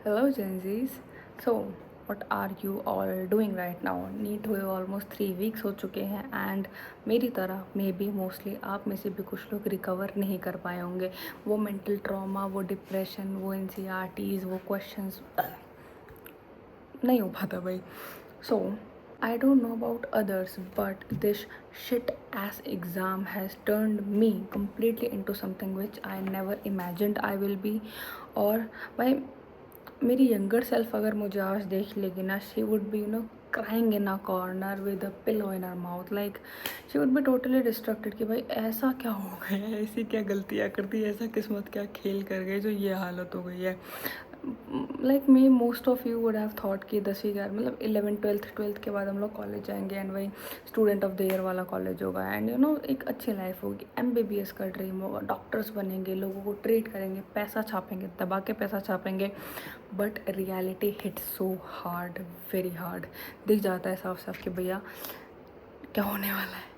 Hello, Gen Zs. So, what are you all doing right now? NEET हुए almost 3 weeks हो चुके हैं and मेरी तरह मे बी मोस्टली आप में से भी कुछ लोग रिकवर नहीं कर पाए होंगे। वो मेंटल ट्रॉमा, वो डिप्रेशन, वो एनसीईआरटीज़, वो क्वेश्चंस नहीं हो पाता भाई। सो I don't know about others, but this shit ass exam has turned me completely into something which I never imagined I will be. और भाई मेरी यंगर सेल्फ अगर मुझे आज देख लेगी ना, she would be crying in a corner with a pillow in her mouth, like she would be totally distracted कि भाई ऐसा क्या हो गया, ऐसी क्या गलतियाँ कर दी, ऐसा किस्मत क्या खेल कर गए जो ये हालत हो गई है। Like me most of you would have thought कि 10वीं ग्यारह मतलब 11th 12th के बाद हम लोग कॉलेज जाएंगे एंड वही स्टूडेंट ऑफ द ईयर वाला कॉलेज होगा एंड एक अच्छी लाइफ होगी, MBBS का ड्रीम होगा, डॉक्टर्स बनेंगे, लोगों को ट्रीट करेंगे, पैसा छापेंगे, दबा के पैसा छापेंगे। But reality hit so hard, very hard. दिख जाता है साफ साफ कि भैया क्या होने वाला है।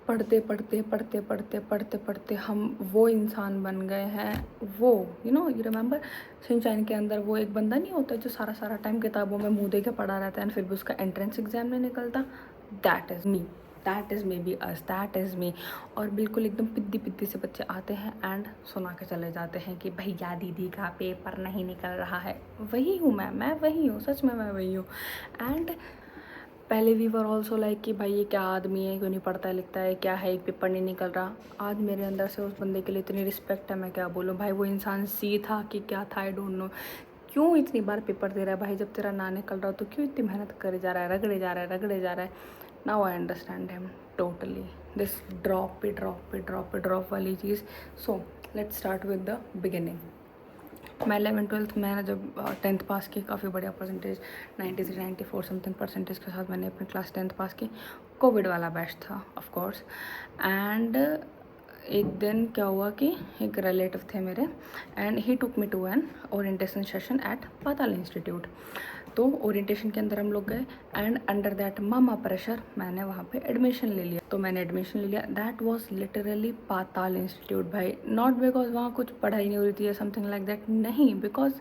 पढ़ते पढ़ते पढ़ते पढ़ते पढ़ते पढ़ते हम वो इंसान बन गए हैं। वो यू रिमेंबर सनशाइन के अंदर वो एक बंदा नहीं होता जो सारा सारा टाइम किताबों में मुंह दे के पढ़ा रहता है एंड फिर भी उसका एंट्रेंस एग्जाम नहीं निकलता। That is me, that is may be us, that is me. और बिल्कुल एकदम पिद्दी पिद्दी से बच्चे आते हैं एंड सुना के चले जाते हैं कि भैया दीदी का पेपर नहीं निकल रहा है। वही हूँ मैं वही हूँ, सच में मैं वही हूँ। एंड पहले वी वर ऑल्सो लाइक कि भाई ये क्या आदमी है, क्यों नहीं पढ़ता लिखता है, क्या है, एक पेपर नहीं निकल रहा। आज मेरे अंदर से उस बंदे के लिए इतनी रिस्पेक्ट है, मैं क्या बोलूँ भाई। वो इंसान सी था कि क्या था, आई डोंट नो। क्यों इतनी बार पेपर दे रहा है भाई, जब तेरा ना निकल रहा हो तो क्यों इतनी मेहनत करे जा रहा है, रगड़े जा रहा है, रगड़े जा रहा है। Now I understand him totally. This drop पे ड्रॉप पे ड्रॉप पे ड्रॉप वाली चीज़। So let's start with the beginning. मैं 11th 12th मैंने जब 10th पास की, काफ़ी बढ़िया परसेंटेज 93 94 समथिंग परसेंटेज के साथ मैंने अपनी क्लास 10th पास की। कोविड वाला बैच था ऑफ कोर्स। एंड एक दिन क्या हुआ कि एक रिलेटिव थे मेरे and he took me to an orientation session at पाताल इंस्टीट्यूट। तो ओरिएंटेशन के अंदर हम लोग गए एंड अंडर दैट मामा प्रेशर मैंने वहाँ पे एडमिशन ले लिया। तो मैंने एडमिशन ले लिया। दैट वाज लिटरली पाताल इंस्टीट्यूट भाई, नॉट बिकॉज वहाँ कुछ पढ़ाई नहीं हो रही थी या समथिंग लाइक दैट, नहीं, बिकॉज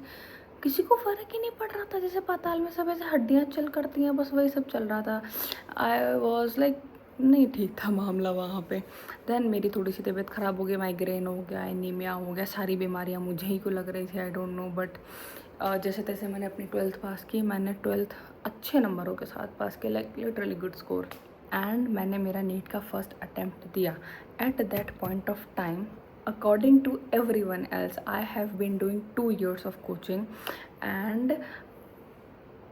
किसी को फ़र्क ही नहीं पड़ रहा था। जैसे पाताल में सब ऐसे हड्डियाँ चल करती हैं, बस वही सब चल रहा था। आई वॉज लाइक नहीं ठीक था मामला वहाँ पे। देन मेरी थोड़ी सी तबीयत ख़राब हो गई, माइग्रेन हो गया, एनीमिया हो गया, सारी बीमारियाँ मुझे ही को लग रही थी, आई डोंट नो। बट जैसे तैसे मैंने अपनी 12th पास की। मैंने 12th अच्छे नंबरों के साथ पास किया, like literally good score. And मैंने मेरा नीट का फर्स्ट अटैम्प्ट दिया। At that point of time according to everyone else I have been doing 2 years of coaching and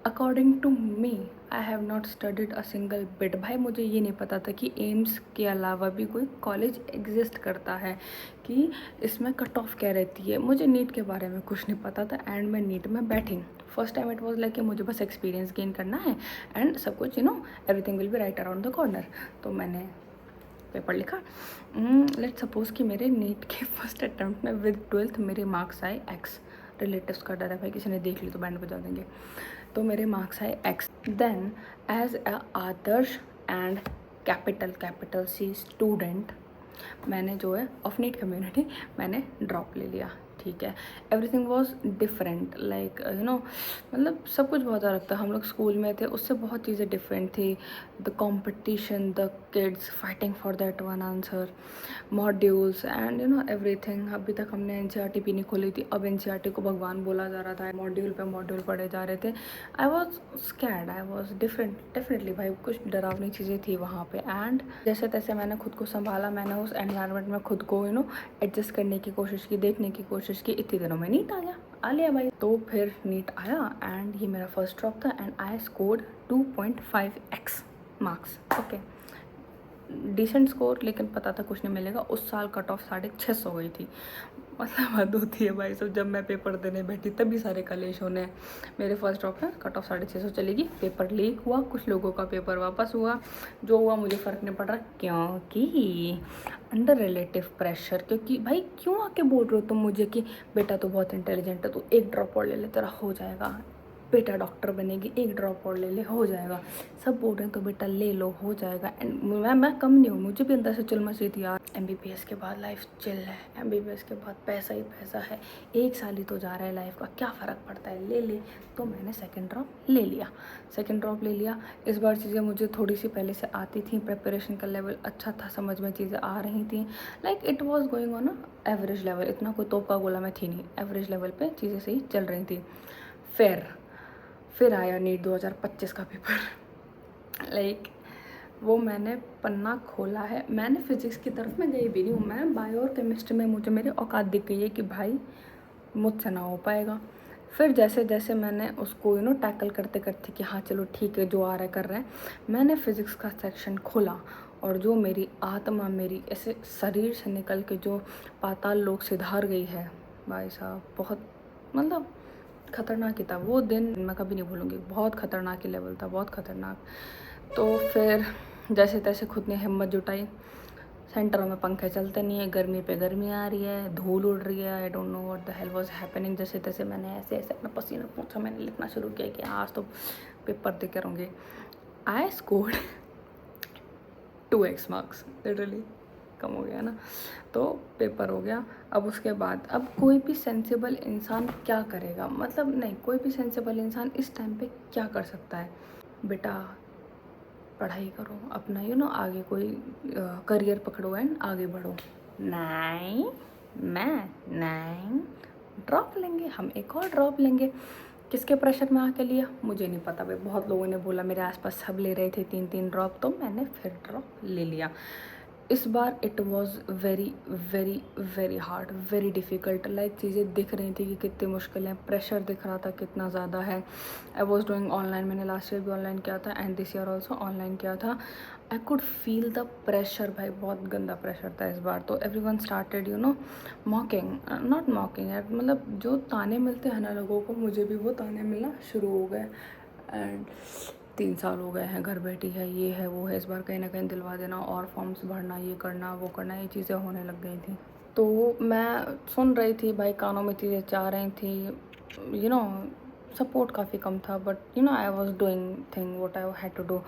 according to me I have not studied a single bit. भाई मुझे ये नहीं पता था कि एम्स के अलावा भी कोई कॉलेज एग्जिस्ट करता है, कि इसमें कट ऑफ क्या रहती है। मुझे नीट के बारे में कुछ नहीं पता था एंड मैं नीट में बैठी। First time it was like कि मुझे बस एक्सपीरियंस गेन करना है एंड सब कुछ everything will be right around the corner. तो मैंने पेपर लिखा। लेट्स सपोज कि मेरे नीट के फर्स्ट अटैम्प्ट में विद 12th मेरे मार्क्स आए X। रिलेटिव्स का डर है भाई, किसी ने देख ली तो बैंड बजा देंगे। तो मेरे मार्क्स आए X। देन एज अ आदर्श एंड कैपिटल C स्टूडेंट मैंने जो है ऑफ नीट कम्युनिटी मैंने ड्रॉप ले लिया। ठीक है, एवरीथिंग वॉज डिफरेंट, लाइक मतलब सब कुछ बहुत अलग था। हम लोग स्कूल में थे उससे बहुत चीज़ें डिफरेंट थी। The competition, the kids fighting for that one answer, modules and everything. अभी तक हमने NCERT भी नहीं खोली थी, अब NCERT को भगवान बोला जा रहा था, मॉड्यूल पे मॉड्यूल पढ़े जा रहे थे। I was scared, I was different, definitely भाई कुछ डरावनी चीज़ें थी वहाँ पे। एंड जैसे तैसे मैंने खुद को संभाला, मैंने उस एनवायरनमेंट में खुद को एडजस्ट करने की कोशिश की, देखने की कोशिश की। इतने दिनों में नीट आ लिया भाई। तो फिर नीट आया एंड ये मेरा फर्स्ट ड्रॉप था and I scored 2.5x marks. Okay, decent score, लेकिन पता था कुछ नहीं मिलेगा। उस साल कट ऑफ 650 हो गई थी। मतलब हद होती है भाई सब। जब मैं पेपर देने बैठी तभी सारे कलेश होने। मेरे फर्स्ट ड्रॉप में कट ऑफ 650 चलेगी। पेपर लीक हुआ, कुछ लोगों का पेपर वापस हुआ, जो हुआ मुझे फ़र्क नहीं पड़ रहा, क्योंकि अंडर रिलेटिव प्रेशर। क्योंकि भाई क्यों आके बोल रहे हो तुम मुझे कि बेटा तो बहुत इंटेलिजेंट है, तो एक ड्रॉप और ले ले तेरा हो जाएगा। बेटा डॉक्टर बनेगी, एक ड्रॉप और ले ले हो जाएगा। सब बोल रहे हैं तो बेटा ले लो हो जाएगा। एंड मैं कम नहीं हूँ, मुझे भी अंदर से चिल मच रही थी यार। MBBS के बाद लाइफ चिल है, MBBS के बाद पैसा ही पैसा है, 1 साल ही तो जा रहा है लाइफ का, क्या फ़र्क पड़ता है, ले ले। तो मैंने सेकेंड ड्रॉप ले लिया, सेकेंड ड्रॉप ले लिया। इस बार चीज़ें मुझे थोड़ी सी पहले से आती थी, प्रिपरेशन का लेवल अच्छा था, समझ में चीज़ें आ रही थी। Like it was going on average level, इतना कोई तोप का गोला मैं थी नहीं, एवरेज लेवल पे चीज़ें सही चल रही थी। फिर आया नीट 2025 का पेपर। लाइक वो मैंने पन्ना खोला है, मैंने फिज़िक्स की तरफ मैं गई भी नहीं हूँ, मैं बायो और केमिस्ट्री में मुझे मेरी औकात दिख गई है कि भाई मुझसे ना हो पाएगा। फिर जैसे जैसे मैंने उसको टैकल करते करते कि हाँ चलो ठीक है जो आ रहा है कर रहे हैं, मैंने फ़िज़िक्स का सेक्शन खोला और जो मेरी आत्मा मेरी ऐसे शरीर से निकल के जो पाताल लोक सिधार गई है भाई साहब, बहुत मतलब खतरनाक ही था वो दिन, मैं कभी नहीं भूलूंगी, बहुत खतरनाक ही लेवल था, बहुत खतरनाक। तो फिर जैसे तैसे खुद ने हिम्मत जुटाई, सेंटरों में पंखे चलते नहीं है, गर्मी पे गर्मी आ रही है, धूल उड़ रही है, I don't know what the hell was happening. जैसे तैसे मैंने ऐसे ऐसे अपना पसीना पूछा, मैंने लिखना शुरू किया कि आज तो पेपर दे के रहूँगी। I scored 2x marks, literally कम हो गया ना। तो पेपर हो गया। अब उसके बाद अब कोई भी सेंसिबल इंसान क्या करेगा, मतलब नहीं, कोई भी सेंसिबल इंसान इस टाइम पे क्या कर सकता है, बेटा पढ़ाई करो अपना आगे कोई करियर पकड़ो एंड आगे बढ़ो। नहीं, नहीं, ड्रॉप लेंगे हम, एक और ड्रॉप लेंगे। किसके प्रेशर में आके लिया मुझे नहीं पता भाई, बहुत लोगों ने बोला, मेरे आसपास सब ले रहे थे 3-3 ड्रॉप, तो मैंने फिर ड्रॉप ले लिया। इस बार it was very very very hard, very difficult. Like चीज़ें दिख रही थी कि कितनी मुश्किल है, प्रेशर दिख रहा था कितना ज़्यादा है। आई वॉज डूइंग ऑनलाइन, मैंने लास्ट ईयर भी ऑनलाइन किया था and this year also online किया था। I could feel the pressure भाई, बहुत गंदा प्रेशर था इस बार। तो एवरी वन स्टार्टेड मॉकिंग, नॉट मॉकिंग यार, मतलब जो ताने मिलते हैं ना लोगों को, मुझे भी वो ताने मिलना शुरू हो गए। एंड 3 साल हो गए हैं, घर बैठी है, ये है वो है, इस बार कहीं ना कहीं दिलवा देना और फॉर्म्स भरना, ये करना वो करना, ये चीज़ें होने लग गई थी। तो मैं सुन रही थी भाई, कानों में चीज़ें जा रही थी, यू नो सपोर्ट काफ़ी कम था, but I was doing thing what I had to do.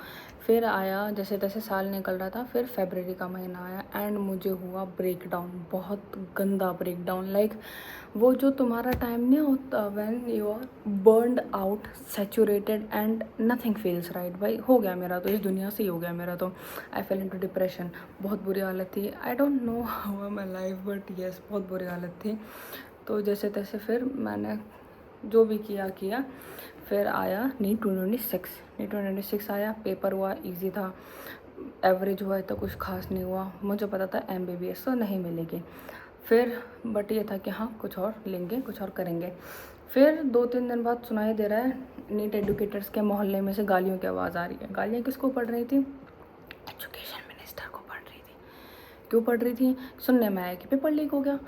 फिर आया जैसे तैसे साल निकल रहा था, फिर फरवरी का महीना आया एंड मुझे हुआ ब्रेक डाउन, बहुत गंदा ब्रेक डाउन। लाइक वो जो तुम्हारा टाइम नहीं होता when you are burned out, saturated and nothing feels right, भाई हो गया मेरा तो, इस दुनिया से ही हो गया मेरा तो। आई फेल इनटू डिप्रेशन, बहुत बुरी हालत थी। I don't know how my life, but yes बहुत बुरी हालत थी। तो जैसे तैसे फिर मैंने जो भी किया। फिर आया नीट 2026 आया, पेपर हुआ, इजी था, एवरेज हुआ तो कुछ खास नहीं हुआ। मुझे पता था MBBS तो नहीं मिलेगी, फिर बट ये था कि हाँ कुछ और लेंगे, कुछ और करेंगे। फिर 2-3 दिन बाद सुनाई दे रहा है नीट एडुकेटर्स के मोहल्ले में से गालियों की आवाज़ आ रही है। गालियाँ किसको पड़ रही थी? एजुकेशन मिनिस्टर को पड़ रही थी। क्यों पड़ रही थी? सुनने में आया कि पेपर लीक हो गया,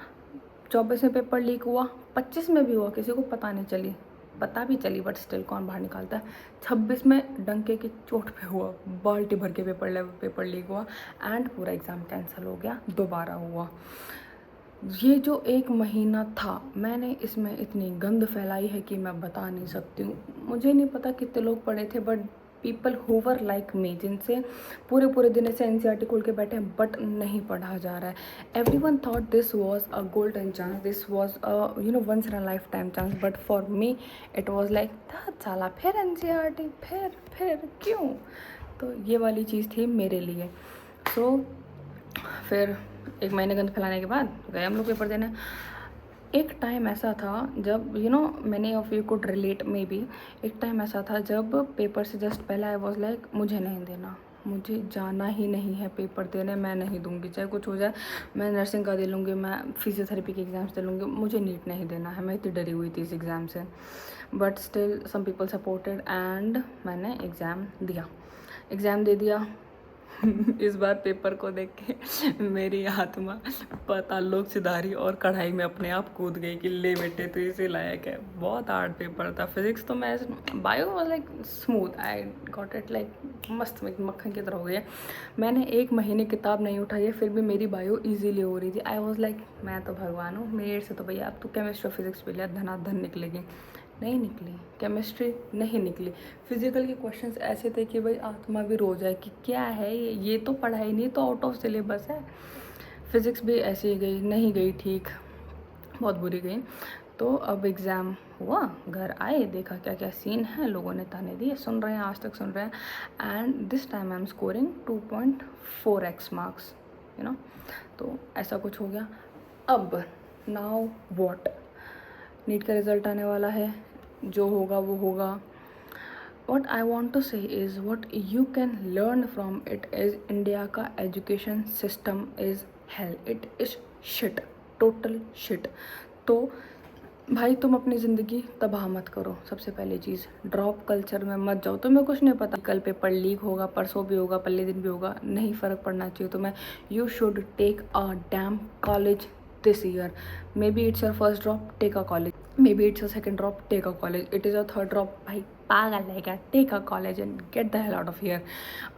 24 में पेपर लीक हुआ, 25 में भी हुआ, किसी को पता नहीं चली, पता भी चली बट स्टिल कौन बाहर निकालता है। 26 में डंके की चोट पे हुआ, बाल्टी भर के पेपर लीक हुआ एंड पूरा एग्ज़ाम कैंसिल हो गया, दोबारा हुआ। ये जो 1 महीना था, मैंने इसमें इतनी गंद फैलाई है कि मैं बता नहीं सकती हूँ। मुझे नहीं पता कितने लोग पढ़े थे, but people who were like me, जिनसे पूरे दिन ऐसे NCERT खोल के बैठे हैं बट नहीं पढ़ा जा रहा है। Everyone thought this was a golden chance, this was a once in a lifetime chance, but for me it was like साला फिर NCERT, फिर क्यों? तो ये वाली चीज़ थी मेरे लिए। सो फिर 1 महीने गंद फैलाने के बाद गए हम लोग पेपर देने। एक टाइम ऐसा था जब many of you could relate may be, एक टाइम ऐसा था जब पेपर से जस्ट पहले आई वॉज लाइक मुझे नहीं देना, मुझे जाना ही नहीं है पेपर देने, मैं नहीं दूंगी चाहे कुछ हो जाए, मैं नर्सिंग का दे लूँगी, मैं फिजियोथेरेपी के एग्ज़ाम्स दे लूँगी, मुझे नीट नहीं देना है। मैं इतनी डरी हुई थी इस एग्ज़ाम से, but still some people supported and मैंने एग्ज़ाम दे दिया। इस बार पेपर को देख के मेरी आत्मा पाताल लोक सिधारी और कढ़ाई में अपने आप कूद गई कि ले बेटे तो इसे लायक है। बहुत हार्ड पेपर था। फिजिक्स तो मैं, bio was like smooth, I got it like मस्त मक्खन की तरह हो गया। मैंने 1 महीने किताब नहीं उठाई है, फिर भी मेरी बायो ईजीली हो रही थी। आई वॉज लाइक मैं तो भगवान हूँ, मेरे से तो भैया अब तो केमिस्ट्री और फिजिक्स पे लिया धनाधन निकलेगी। नहीं निकली, केमिस्ट्री नहीं निकली, फिज़िकल के क्वेश्चंस ऐसे थे कि भाई आत्मा भी रो जाए कि क्या है ये तो पढ़ाई नहीं, तो आउट ऑफ सिलेबस है। फिज़िक्स भी ऐसे ही गई, नहीं गई ठीक, बहुत बुरी गई। तो अब एग्ज़ाम हुआ, घर आए, देखा क्या क्या सीन है, लोगों ने ताने दिए, सुन रहे हैं, आज तक सुन रहे हैं। And this time I am scoring 2.4x marks, you know. तो ऐसा कुछ हो गया। अब नाउ व्हाट, नीट का रिज़ल्ट आने वाला है, जो होगा वो होगा। What I want to say is what you can learn from it is India का education system is hell, it is shit, total shit. तो भाई तुम अपनी ज़िंदगी तबाह मत करो। सबसे पहली चीज़, ड्रॉप कल्चर में मत जाओ। तुम्हें कुछ नहीं पता, कल पेपर लीक होगा, परसों भी होगा, पल्ले दिन भी होगा, नहीं फ़र्क पड़ना चाहिए तुम्हें। You should take a damn college this year. Maybe it's your first drop, take a college. Maybe it's your second drop, take a college. It is your third drop, भाई पागल है क्या, take a college and get the hell out of here.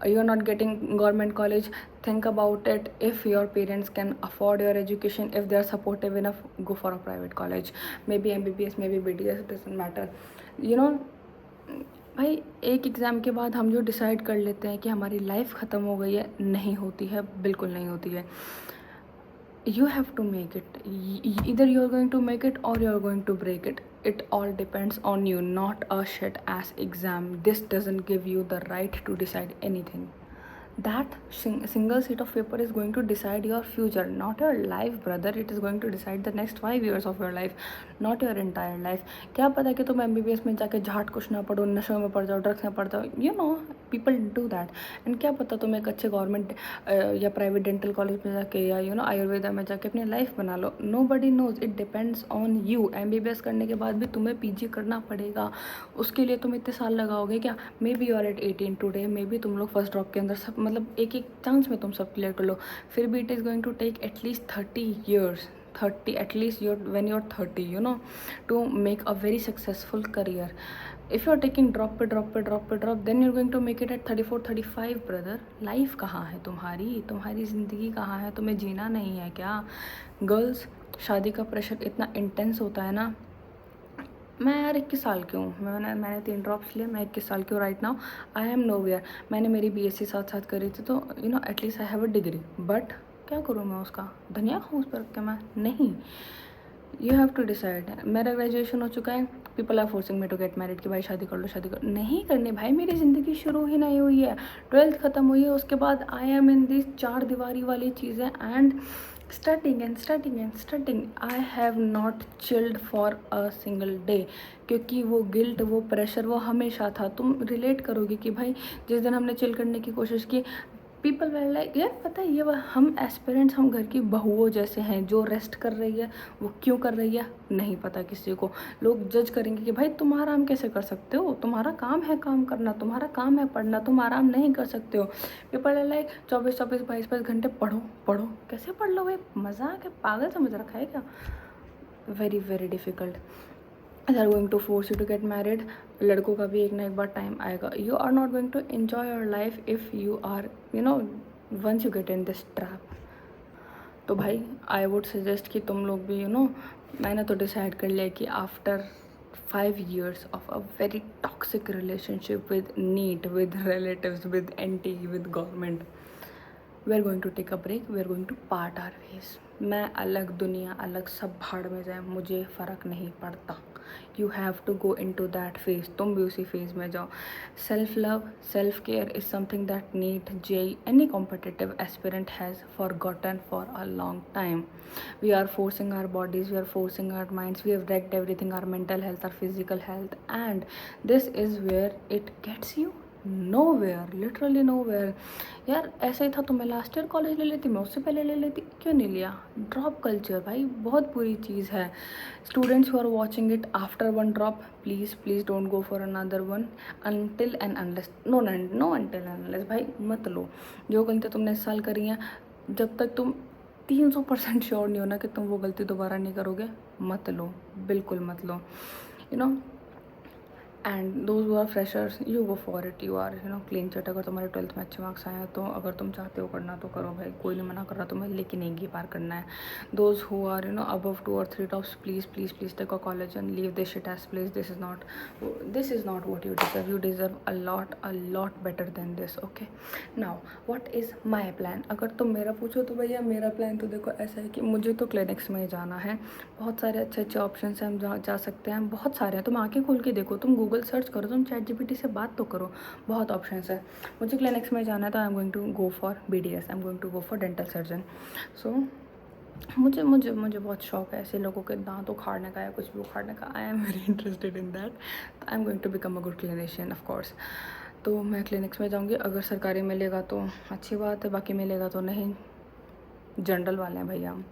You are not getting government college, think about it. If your parents can afford your education, if they are supportive enough, go for a private college, maybe MBBS, maybe BDS, it doesn't matter, you know। भाई एक exam के बाद हम जो decide कर लेते हैं कि हमारी लाइफ ख़त्म हो गई है, नहीं होती है, बिल्कुल नहीं होती है। You have to make it. Either you are going to make it or you are going to break it. It all depends on you, not a shit ass exam. This doesn't give you the right to decide anything. That single sheet of paper is going to decide your future, not your life, brother. It is going to decide the next 5 years of your life, not your entire life. क्या पता कि तुम MBBS में जाके झाट कुछ ना पढ़ो, नशों में पड़ जाओ, ड्रग्स में पड़ जाओ, you know, people do that. And क्या पता तुम एक अच्छे गवर्नमेंट या प्राइवेट डेंटल कॉलेज में जाके या यू नो आयुर्वेदा में जाके अपनी लाइफ बना लो। Nobody knows, it depends on you. MBBS करने के बाद भी तुम्हें PG करना पड़ेगा, उसके लिए तुम इतने साल लगाओगे क्या? Maybe you are at 18 today, maybe तुम लोग फर्स्ट ड्रॉप के अंदर सब मतलब एक एक चांस में तुम सब क्लियर कर लो, फिर भी it is going to take at least 30 years, 30 at least your when you are 30, you know, to make a very successful career. If you are taking drop पे ड्रॉप पे ड्रॉप पे drop, then you are going to make it at 34 35, brother. Life कहाँ है तुम्हारी ज़िंदगी कहाँ है? तुम्हें जीना नहीं है क्या? गर्ल्स, शादी का प्रेशर इतना इंटेंस होता है ना। मैं यार 21 साल की हूँ, मैंने 3 ड्रॉप्स लिए, मैं 21 साल की हूँ right now. I am nowhere. मैंने मेरी BSc साथ साथ करी थी, तो you know at least I have a degree, but क्या करूँ मैं उसका? धनिया खाऊँ उस पर रख के मैं? नहीं। You have to decide. मेरा ग्रेजुएशन हो चुका है, people are forcing me to get married कि भाई शादी कर लो, शादी कर। नहीं करनी भाई, मेरी ज़िंदगी शुरू ही नहीं हुई है। 12th ख़त्म हुई है, उसके बाद आई एम इन दिस 4 दीवारी वाली चीज़ें and starting and starting and starting. I have not chilled for a single day, क्योंकि वो गिल्ट, वो प्रेशर, वो हमेशा था। तुम रिलेट करोगे कि भाई जिस दिन हमने चिल करने की कोशिश की, पीपल वेर लाइक यार पता है ये हम एस्पिरेंट्स, हम घर की बहुओं जैसे हैं, जो रेस्ट कर रही है वो क्यों कर रही है नहीं पता किसी को। लोग जज करेंगे कि भाई तुम आराम कैसे कर सकते हो, तुम्हारा काम है काम करना, तुम्हारा काम है पढ़ना, तुम आराम नहीं कर सकते हो। पीपल आर लाइक 24-24 22-22 घंटे पढ़ो पढ़ो। कैसे पढ़ लो भाई? मजाक है? पागल समझ रखा है क्या? Very very difficult. They are going to force you to get married. लड़कों का भी एक ना एक बार टाइम आएगा। You are not going to enjoy your life if you are you know once you get in this trap. तो भाई आई वुड सजेस्ट कि तुम लोग भी यू नो, मैंने तो डिसाइड कर लिया कि after 5 years of a very toxic relationship with NEET, with relatives, with NT, with government, we are going to take a break, we are going to part our ways. मैं अलग, दुनिया अलग, सब भाड़ में जाए, मुझे फ़र्क नहीं पड़ता। You have to go into that phase, तुम भी उसी फेज में जाओ। Self love, self care is something that NEET JEE any competitive aspirant has forgotten for a long time. We are forcing our bodies, we are forcing our minds, we have wrecked everything, our mental health, our physical health, and this is where it gets you nowhere, literally nowhere। यार ऐसा ही था तो मैं last year college ले लेती, मैं उससे पहले ले लेती, क्यों नहीं लिया? ड्रॉप कल्चर भाई बहुत बुरी चीज़ है। Students who are watching it after 1 drop, please please don't go for another one until and unless, no until and unless. भाई मत लो। जो गलती तुमने इस साल करी है, जब तक तुम 300% श्योर नहीं हो ना कि तुम वो गलती दोबारा नहीं करोगे, मत लो, बिल्कुल मत लो। You know and those who are freshers you go for it, you are clean chit. अगर तुम्हारे 12th में अच्छे मार्क्स आए हैं तो अगर तुम चाहते हो करना तो करो भाई, कोई नहीं मना कर रहा तुम्हें, लेकिन एक ही बार करना है। Those who are above 2 or 3 tops, please please please take a college and leave this shit as please. This is not what you deserve. You deserve a lot better than this. Okay, now what is my plan. अगर तुम मेरा पूछो तो भैया मेरा plan तो देखो ऐसा है कि मुझे तो क्लिनिक्स में जाना है। बहुत सारे अच्छे अच्छे ऑप्शन हैं, हम जा सकते हैं, बहुत सारे हैं। तुम आंखें खोल के देखो, तुम गूगल सर्च करो, तुम ChatGPT से बात तो करो, बहुत ऑप्शन है। मुझे क्लिनिक्स में जाना है तो I am going to go for BDS, I am going to go for dental surgeon. So मुझे मुझे मुझे बहुत शौक है ऐसे लोगों के दांत उखाड़ने का या कुछ भी उखाड़ने का। I am very interested in that. तो I am going to become a good clinician of course. तो मैं क्लिनिक्स में जाऊँगी। अगर सरकारी मिलेगा तो अच्छी बात है, बाकी मिलेगा तो नहीं। जनरल वाले हैं भैया हम,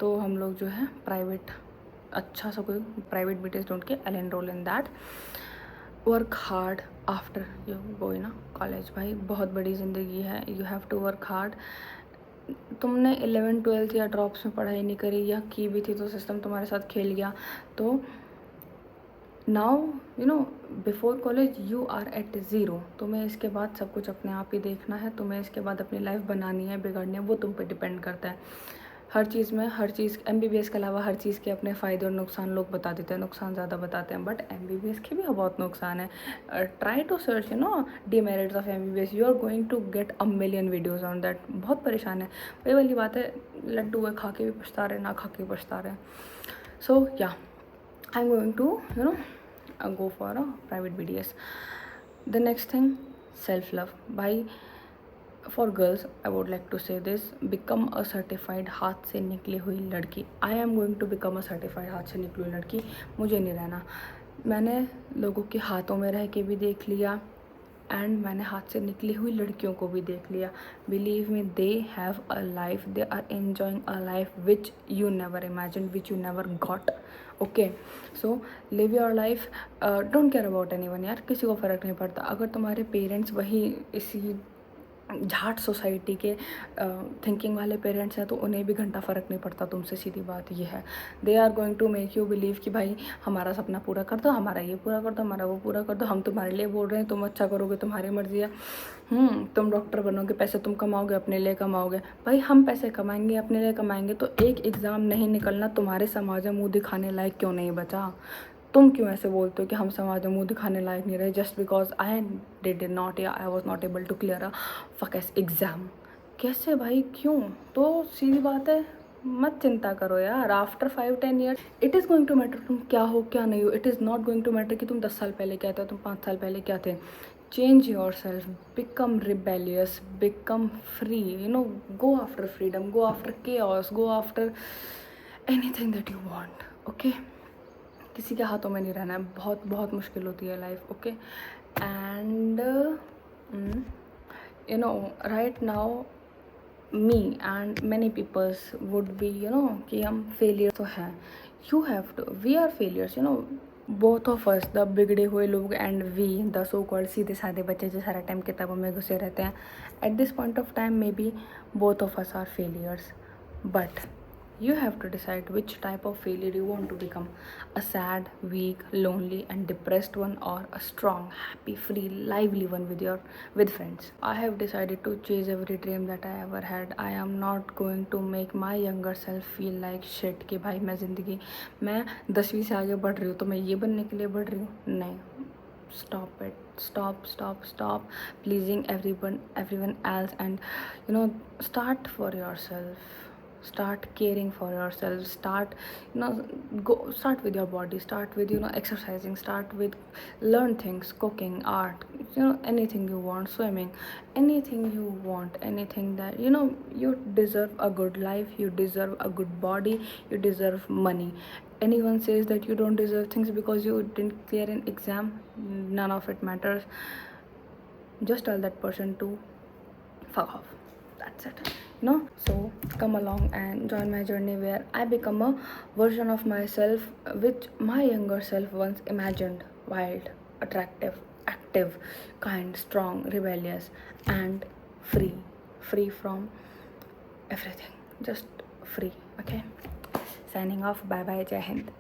तो हम लोग जो है प्राइवेट, अच्छा सा कोई प्राइवेट BTS ढूंढ के I enroll in that. Work hard after you go in college. भाई बहुत बड़ी ज़िंदगी है, you have to work hard. तुमने 11th 12th या ड्रॉप्स में पढ़ाई नहीं करी या की भी थी तो सिस्टम तुम्हारे साथ खेल गया। तो now before college you are at zero. तुम्हें इसके बाद सब कुछ अपने आप ही देखना है, तुम्हें इसके बाद अपनी लाइफ बनानी है, बिगाड़नी है, वो तुम पे डिपेंड करता है। हर चीज़ में, हर चीज़ MBBS के अलावा हर चीज़ के अपने फ़ायदे और नुकसान लोग बता देते हैं, नुकसान ज़्यादा बताते हैं, बट MBBS के भी बहुत नुकसान है। Try to search demerits of MBBS, you are going to get a million videos on that. बहुत परेशान है, वही वाली बात है, लड्डू है, खा के भी पछता रहे, ना खा के पछता रहे। सो या I am going to go for a private BDS. The next thing, self love. Bhai, for girls I would like to say this, become a certified हाथ से निकली हुई लड़की। I am going to become a certified हाथ से निकली हुई लड़की। मुझे नहीं रहना। मैंने लोगों के हाथों में रह के भी देख लिया एंड मैंने हाथ से निकली हुई लड़कियों को भी देख लिया। Believe me, they have a life, they are enjoying a life which you never imagine, which you never got. Okay, so live your life, don't care about anyone. यार किसी को फ़र्क नहीं पड़ता। अगर तुम्हारे पेरेंट्स वही इसी झाट सोसाइटी के थिंकिंग वाले पेरेंट्स हैं तो उन्हें भी घंटा फ़र्क नहीं पड़ता तुमसे, सीधी बात ये है। They are going to make you believe कि भाई हमारा सपना पूरा कर दो, हमारा ये पूरा कर दो, हमारा वो पूरा कर दो, हम तुम्हारे लिए बोल रहे हैं, तुम अच्छा करोगे तुम्हारी मर्जी है। तुम डॉक्टर बनोगे, पैसे तुम कमाओगे, अपने लिए कमाओगे। भाई हम पैसे कमाएंगे, अपने लिए कमाएंगे, तो एक एग्ज़ाम नहीं निकलना तुम्हारे समाज में मुँह दिखाने लायक क्यों नहीं बचा? तुम क्यों ऐसे बोलते हो कि हम समाज में मुँह दिखाने लायक नहीं रहे just because I did not या I was not able to clear a focus exam? कैसे भाई, क्यों? तो सीधी बात है, मत चिंता करो यार। After 5-10 years it is going to matter तुम क्या हो क्या नहीं हो। It is not going to matter कि तुम 10 साल पहले क्या थे, तुम 5 साल पहले क्या थे। Change your self, become rebellious, become free, go after freedom, go after chaos, go after anything that you want. Okay, किसी के हाथों में नहीं रहना है। बहुत बहुत मुश्किल होती है life. Okay, and right now me and many peoples would be कि हम फेलियर तो हैं। You have to, we are failures, both of us, the बिगड़े हुए लोग and we the so called सीधे साधे बच्चे जो सारा टाइम किताबों में घुसे रहते हैं। At this point of time maybe both of us are failures, but you have to decide which type of failure you want to become, a sad, weak, lonely and depressed one, or a strong, happy, free, lively one with friends. I have decided to chase every dream that I ever had. I am not going to make my younger self feel like shit कि भाई मैं 10वीं से आगे बढ़ रही हूँ तो मैं ये बनने के लिए बढ़ रही हूँ। नहीं, stop it, stop pleasing everyone else, and start for yourself, start caring for yourself, start start with your body, start with exercising, start with learn things, cooking, art, anything you want, swimming, anything you want, anything that you deserve a good life, you deserve a good body, you deserve money. Anyone says that you don't deserve things because you didn't clear an exam, none of it matters. Just tell that person to fuck off. That's it. So come along and join my journey where I become a version of myself which my younger self once imagined: wild, attractive, active, kind, strong, rebellious, and free from everything, just free. Okay, signing off. Bye bye, Jai Hind.